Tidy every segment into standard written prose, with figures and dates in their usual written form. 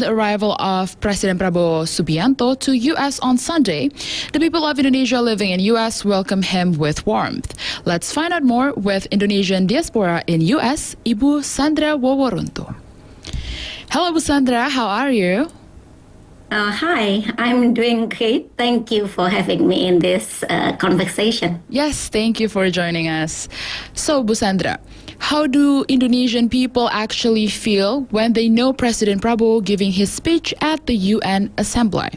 The arrival of President Prabowo Subianto to U.S. on Sunday, the people of Indonesia living in U.S. welcome him with warmth. Let's find out more with Indonesian Diaspora in U.S., Ibu Shandra Woworuntu. Hello, Bu Shandra, how are you? Hi, I'm doing great. Thank you for having me in this conversation. Yes, thank you for joining us. So, Bu Shandra, how do Indonesian people actually feel when they know President Prabowo giving his speech at the UN Assembly?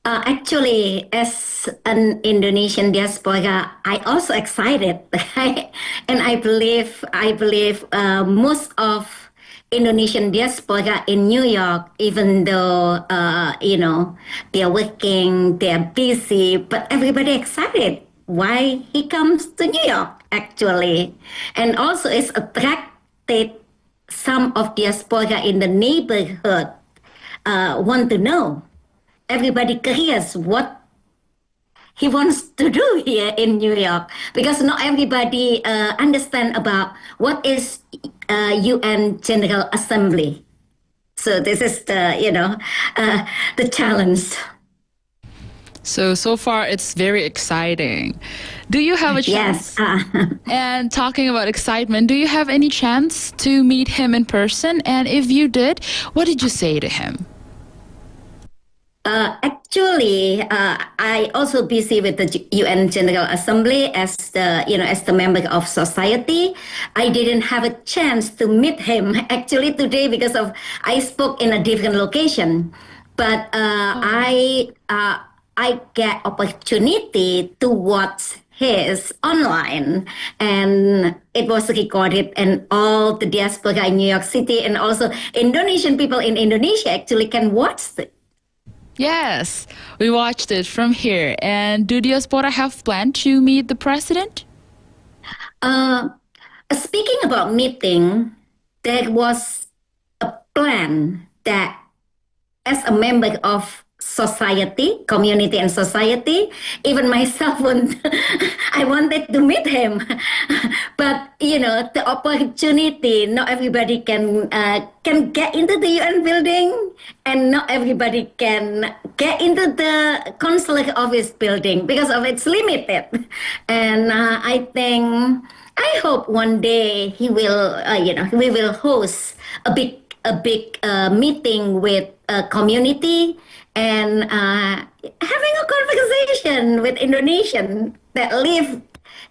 Actually, as an Indonesian diaspora, I also excited, right? And I believe most of Indonesian diaspora in New York, even though they're working, they're busy, but everybody excited why he comes to New York actually, and also it's attracted some of diaspora in the neighborhood want to know. Everybody curious what he wants to do here in New York, because not everybody understand about what is UN General Assembly. So this is the challenge. So far it's very exciting. Do you have a chance? Yes. And talking about excitement, do you have any chance to meet him in person? And if you did, what did you say to him? Actually, I also busy with the UN General Assembly as the member of society. I didn't have a chance to meet him actually today because I spoke in a different location. But I get opportunity to watch his online, and it was recorded, and all the diaspora in New York City and also Indonesian people in Indonesia actually can watch it. Yes, we watched it from here. And do diaspora have plan to meet the president? Speaking about meeting, there was a plan that as a member of society, community and society, even myself, I wanted to meet him. But, the opportunity, not everybody can get into the UN building, and not everybody can get into the consular office building because of it's limited. And I hope one day we will host a big meeting with a community and having a conversation with Indonesian that live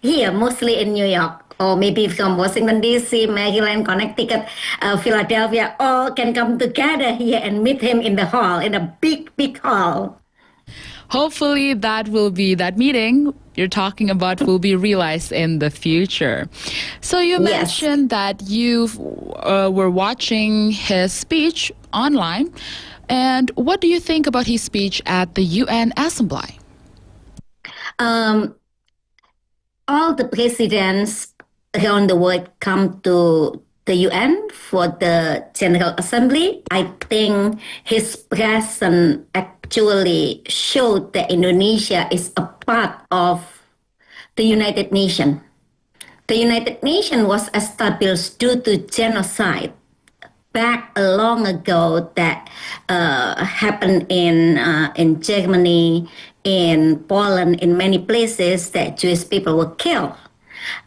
here, mostly in New York, or maybe from Washington, D.C., Maryland, Connecticut, Philadelphia, all can come together here and meet him in the hall, in a big hall. Hopefully that meeting you're talking about will be realized in the future. So you mentioned that you were watching his speech online. And what do you think about his speech at the UN Assembly? All the presidents around the world come to the UN for the General Assembly. I think his presence actually showed that Indonesia is a part of the United Nations. The United Nations was established due to genocide back long ago that happened in Germany, in Poland, in many places that Jewish people were killed.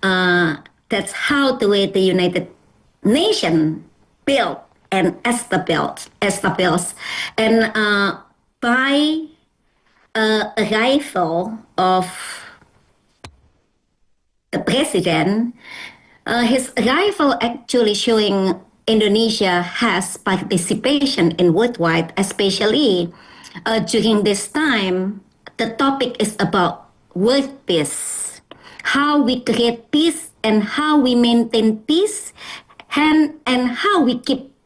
That's how the way the United Nations built and established. And by arrival of the president, his arrival actually showing Indonesia has participation in worldwide, especially during this time. The topic is about world peace, how we create peace and how we maintain peace, and how we keep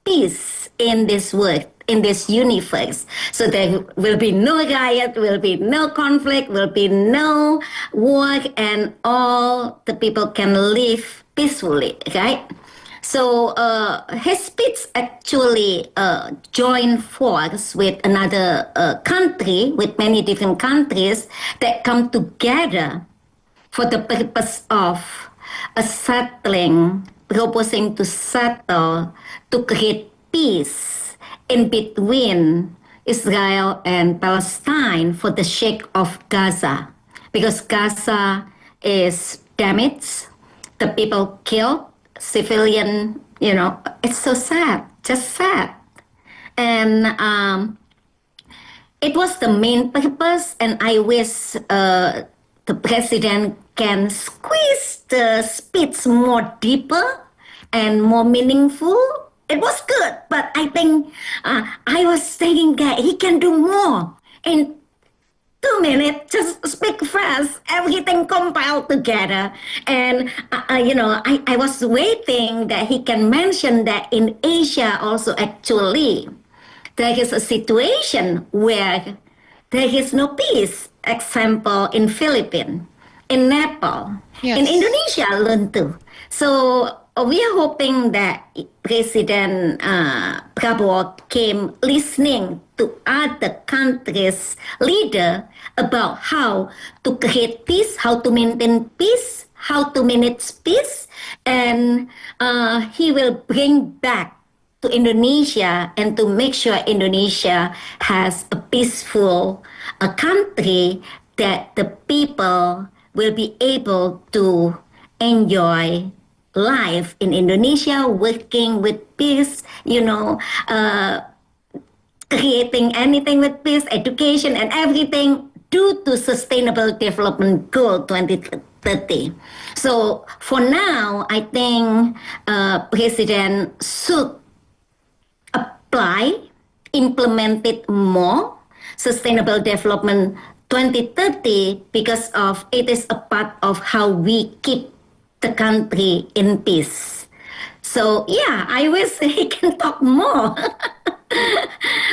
peace in this world, in this universe. So there will be no riot, will be no conflict, will be no war, and all the people can live peacefully, right? So his speech actually joined force with another country, with many different countries that come together for the purpose of proposing to settle, to create peace in between Israel and Palestine for the sake of Gaza, because Gaza is damaged, the people killed, civilian, it's so sad, just sad. And it was the main purpose, and I wish the president can squeeze the speech more deeper and more meaningful. It was good, but I think I was thinking that he can do more. In 2 minutes, just speak fast, everything compiled together. And, I was waiting that he can mention that in Asia also actually there is a situation where there is no peace. Example, in Philippines, in Nepal, yes, in Indonesia, Luntu. So we are hoping that President Prabowo came listening to other countries' leader about how to create peace, how to maintain peace, how to manage peace, and he will bring back to Indonesia and to make sure Indonesia has a peaceful country that the people will be able to enjoy life in Indonesia, working with peace, creating anything with peace, education and everything due to Sustainable Development Goal 2030. So for now, I think President should implement it more, Sustainable Development 2030, because of it is a part of how we keep the country in peace. So yeah, I wish he can talk more.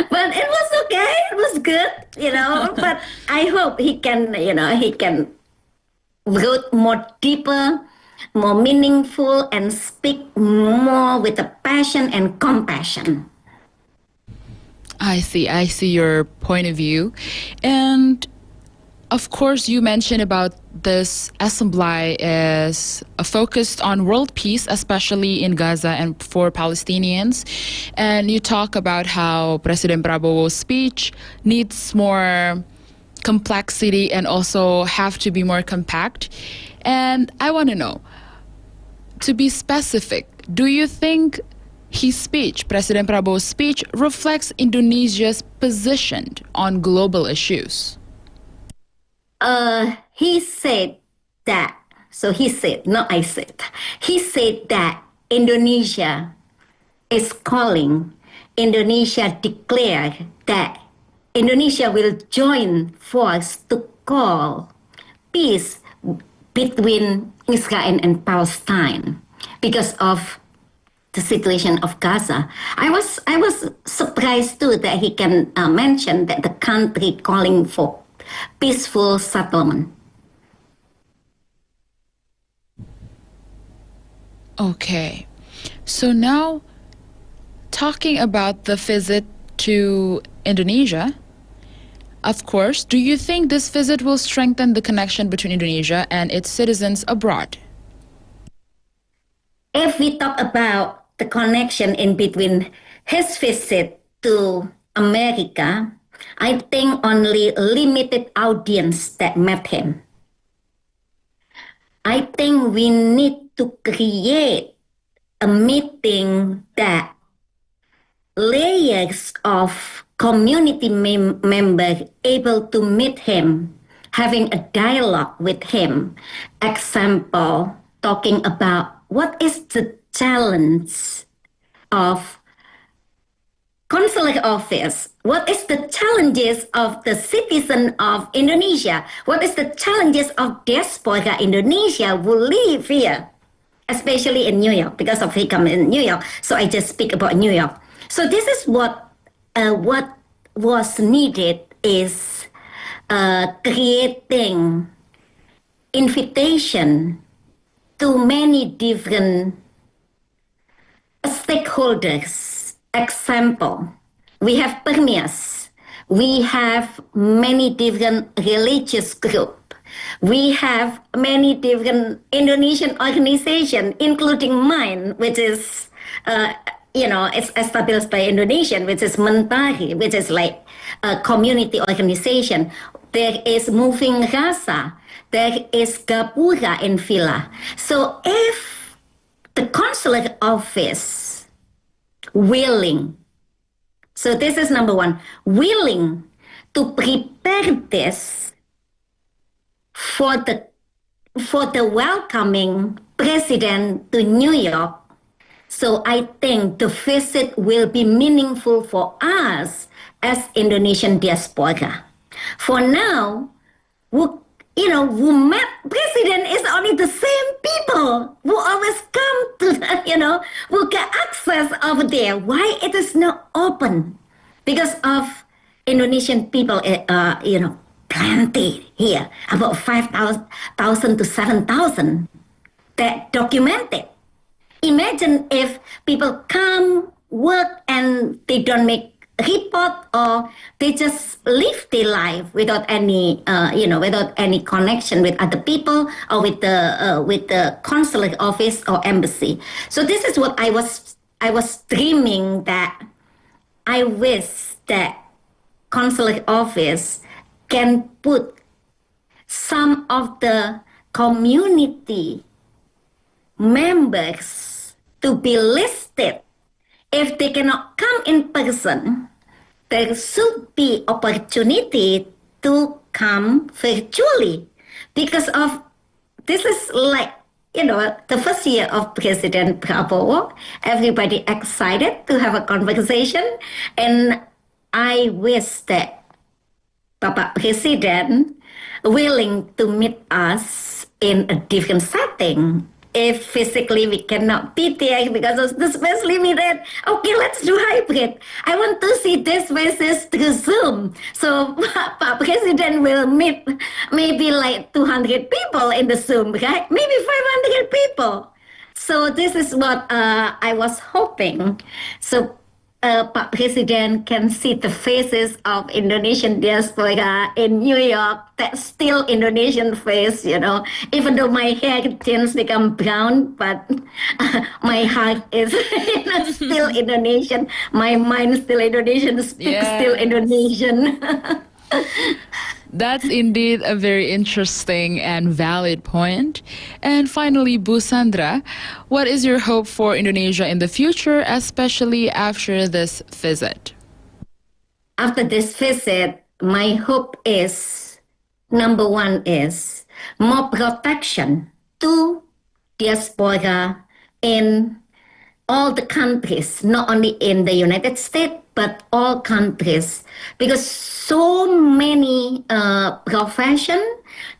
But it was okay, it was good, but I hope he can, he can wrote more deeper, more meaningful, and speak more with a passion and compassion. I see your point of view. And of course, you mentioned about this assembly is focused on world peace, especially in Gaza and for Palestinians. And you talk about how President Prabowo's speech needs more complexity and also have to be more compact. And I want to know, to be specific, do you think his speech, President Prabowo's speech, reflects Indonesia's position on global issues? He said that, so he said, not I said, he said that Indonesia is calling, Indonesia declared that Indonesia will join force to call peace between Israel and Palestine because of the situation of Gaza. I was surprised too that he can mention that the country calling for peaceful settlement. Okay, so now talking about the visit to Indonesia, of course, do you think this visit will strengthen the connection between Indonesia and its citizens abroad? If we talk about the connection in between his visit to America, I think only limited audience that met him. I think we need to create a meeting that layers of community members able to meet him, having a dialogue with him. Example, talking about what is the challenge of consular office? What is the challenges of the citizen of Indonesia? What is the challenges of diaspora Indonesia who live here, especially in New York, because of he come in New York. So I just speak about New York. So this is what was needed is creating invitation to many different stakeholders. Example, we have permeas, we have many different religious groups, we have many different Indonesian organizations, including mine, which is it's established by Indonesian, which is Mentari, which is like a community organization. There is Moving Rasa. There is Gapura in Villa. So if the consulate office willing, so this is number one, willing to prepare this for the welcoming president to New York. So I think the visit will be meaningful for us as Indonesian diaspora. For now, who met president is only the same people who always come to, who get access over there. Why it is not open? Because of Indonesian people, plenty here, about 5,000 to 7,000 that documented. Imagine if people come, work, and they don't make report, or they just live their life without any, without any connection with other people or with the consulate office or embassy. So this is what I was dreaming, that I wish that consulate office can put some of the community members to be listed. If they cannot come in person, there should be opportunity to come virtually, because of this is like, the first year of President Prabowo. Everybody excited to have a conversation, and I wish that Bapak Presiden willing to meet us in a different setting. If physically we cannot be there because of the space limited, okay, let's do hybrid. I want to see these faces through Zoom. So Pak President will meet maybe like 200 people in the Zoom, right? Maybe 500 people. So this is what I was hoping. So Pak Presiden can see the faces of Indonesian diaspora in New York, that still Indonesian face, even though my hair tends to become brown, but my heart is still Indonesian. My mind still Indonesian, speaks still Indonesian. That's indeed a very interesting and valid point. And finally, Bu Shandra, what is your hope for Indonesia in the future, especially after this visit? After this visit, my hope is, number one is more protection to diaspora in all the countries, not only in the United States, but all countries, because so many profession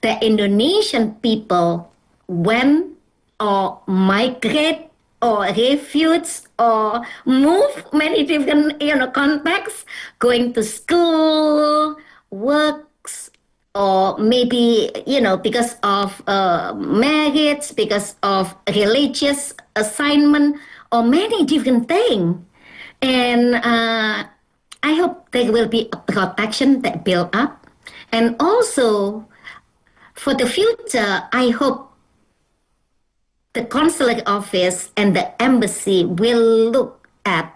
that Indonesian people went or migrate or refuse or move many different contexts, going to school, works, or maybe because of marriage, because of religious assignment, or many different things. And I hope there will be a protection that build up. And also, for the future, I hope the consulate office and the embassy will look at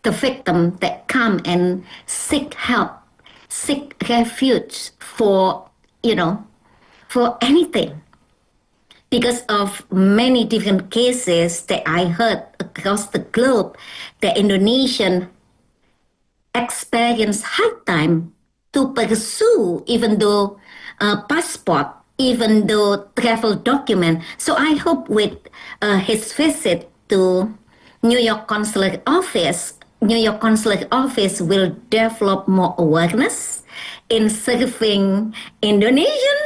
the victim that come and seek help, seek refuge for anything. Because of many different cases that I heard across the globe, the Indonesian experience hard time to pursue, even though passport, even though travel document. So I hope with his visit to New York Consulate Office will develop more awareness in serving Indonesian,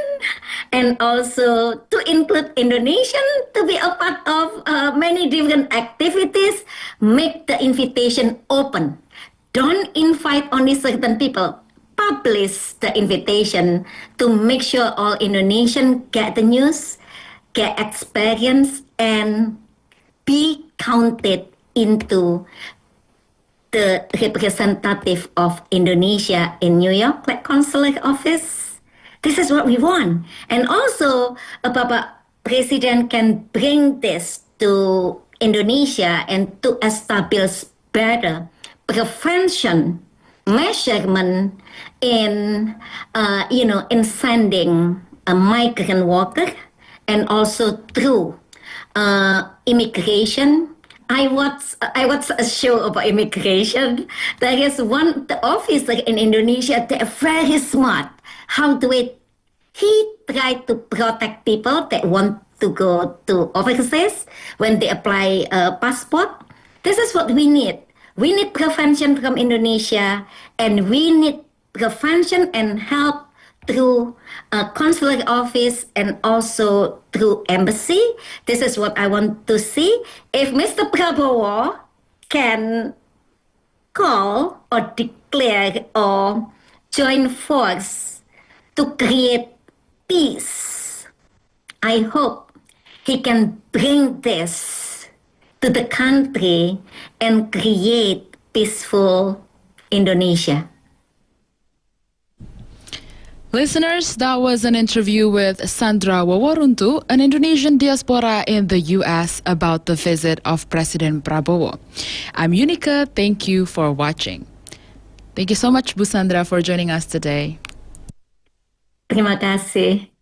and also to include Indonesian to be a part of many different activities. Make the invitation open. Don't invite only certain people. Publish the invitation to make sure all Indonesians get the news, get experience, and be counted into the representative of Indonesia in New York, like consulate office. This is what we want. And also, Bapak President can bring this to Indonesia and to establish better prevention measurement in, in sending a migrant worker and also through immigration. I watched a show about immigration. There is the officer in Indonesia. They're very smart. How do it? He tried to protect people that want to go to overseas when they apply a passport. This is what we need. We need prevention from Indonesia, and we need prevention and help through a consular office and also through embassy. This is what I want to see. If Mr. Prabowo can call or declare or join force to create peace, I hope he can bring this to the country and create peaceful Indonesia. Listeners, that was an interview with Shandra Woworuntu, an Indonesian diaspora in the U.S. about the visit of President Prabowo. I'm Unica. Thank you for watching. Thank you so much, Bu Shandra, for joining us today. Terima kasih.